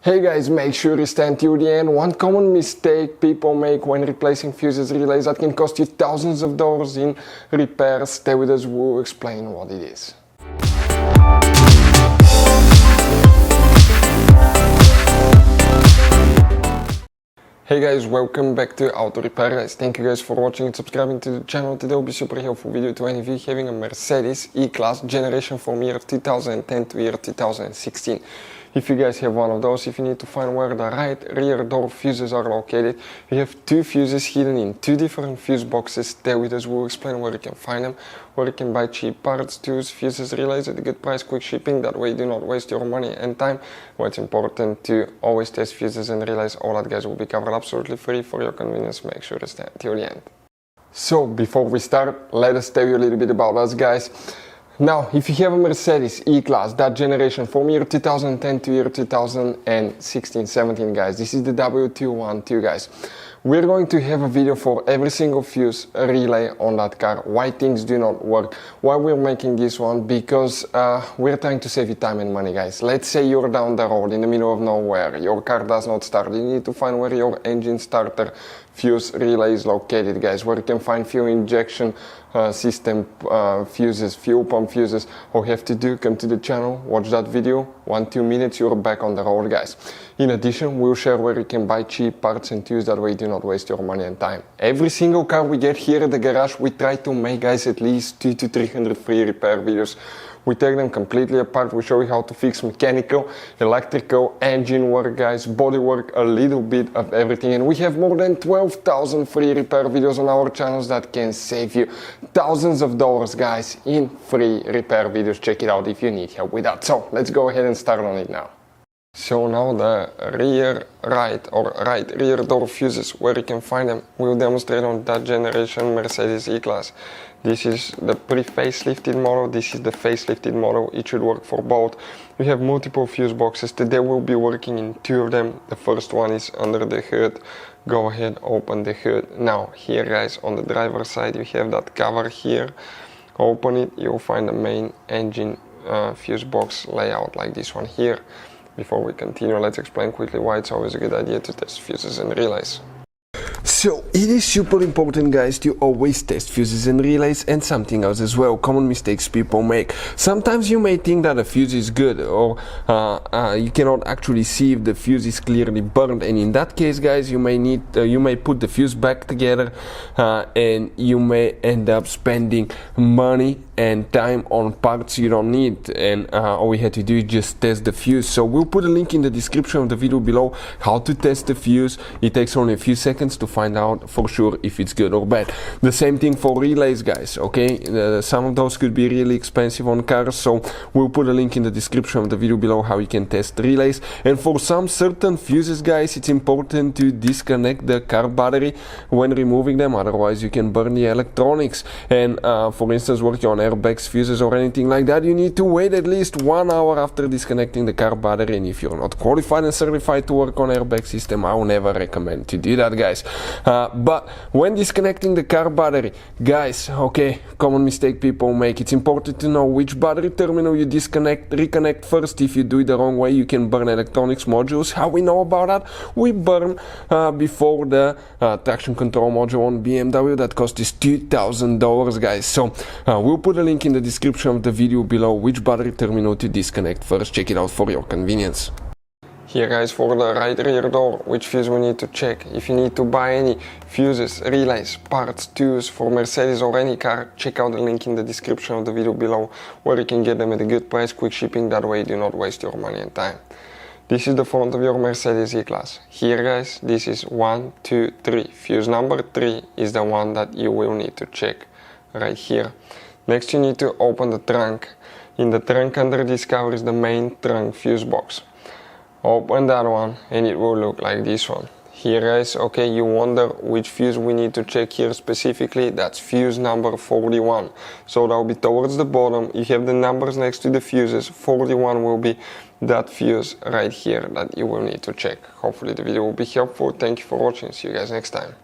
Hey guys, make sure you stand till the end. One common mistake people make when replacing fuses relays that can cost you thousands of dollars in repairs. Stay with us, we'll explain what it is. Hey guys, welcome back to Auto Repair guys. Thank you guys for watching and subscribing to the channel. Today will be super helpful video to any of you having a Mercedes E-Class generation from year 2010 to year 2016. If you guys have one of those, if you need to find where the right rear door fuses are located, we have two fuses hidden in two different fuse boxes. Stay with us, we'll explain where you can find them, where you can buy cheap parts, tools, fuses, relays at a good price, quick shipping, that way you do not waste your money and time. What's important to always test fuses and relays, all that guys will be covered absolutely free for your convenience. Make sure to stay till the end. So before we start, let us tell you a little bit about us guys. Now, if you have a Mercedes E-Class, that generation from year 2010 to year 2016-17 guys, this is the W212 guys. We're going to have a video for every single fuse relay on that car, why things do not work, why we're making this one, because we're trying to save you time and money guys. Let's say you're down the road in the middle of nowhere, your car does not start, you need to find where your engine starter fuse relay is located guys, where you can find fuel injection system fuses, fuel pump fuses. All you have to do, come to the channel, watch that video, 1-2 minutes, you're back on the road guys. In addition, we'll share where you can buy cheap parts and tools, that way you do not waste your money and time. Every single car we get here at the garage, we try to make guys at least 200 to 300 free repair videos. We take them completely apart, we show you how to fix mechanical, electrical, engine work guys, body work, a little bit of everything. And we have more than 12,000 free repair videos on our channels that can save you thousands of dollars guys in free repair videos. Check it out if you need help with that. So let's go ahead and start on it now. So now the right rear door fuses, where you can find them, we'll demonstrate on that generation Mercedes E-Class. This is the pre-facelifted model, this is the facelifted model, it should work for both. We have multiple fuse boxes, today we'll be working in two of them. The first one is under the hood. Go ahead, open the hood. Now here guys, on the driver's side you have that cover here. Open it, you'll find the main engine fuse box layout like this one here. Before we continue, let's explain quickly why it's always a good idea to test fuses and relays. So it is super important guys to always test fuses and relays, and something else as well, common mistakes people make. Sometimes you may think that a fuse is good, or you cannot actually see if the fuse is clearly burned, and in that case guys you may put the fuse back together and you may end up spending money and time on parts you don't need, and all we had to do is just test the fuse. So we'll put a link in the description of the video below how to test the fuse. It takes only a few seconds to find out for sure if it's good or bad. The same thing for relays guys, okay? Some of those could be really expensive on cars, so we'll put a link in the description of the video below how you can test relays. And for some certain fuses guys, it's important to disconnect the car battery when removing them, otherwise you can burn the electronics. And for instance, working on airbags, fuses or anything like that, you need to wait at least 1 hour after disconnecting the car battery. And if you're not qualified and certified to work on airbag system, I will never recommend to do that guys. But when disconnecting the car battery guys, okay, common mistake people make, it's important to know which battery terminal you reconnect first. If you do it the wrong way, you can burn electronics modules. How we know about that? We burn before the traction control module on BMW that cost us $2,000 guys. So we'll put a link in the description of the video below which battery terminal to disconnect first. Check it out for your convenience. Here guys, for the right rear door, which fuse we need to check. If you need to buy any fuses, relays, parts, tools for Mercedes or any car, check out the link in the description of the video below, where you can get them at a good price, quick shipping, that way you do not waste your money and time. This is the front of your Mercedes E-Class. Here guys, this is 1, 2, 3. Fuse number 3 is the one that you will need to check right here. Next you need to open the trunk. In the trunk under this cover is the main trunk fuse box. Open that one and it will look like this one. Here guys, okay, you wonder which fuse we need to check here specifically. That's fuse number 41. So that will be towards the bottom. You have the numbers next to the fuses. 41 will be that fuse right here that you will need to check. Hopefully the video will be helpful. Thank you for watching. See you guys next time.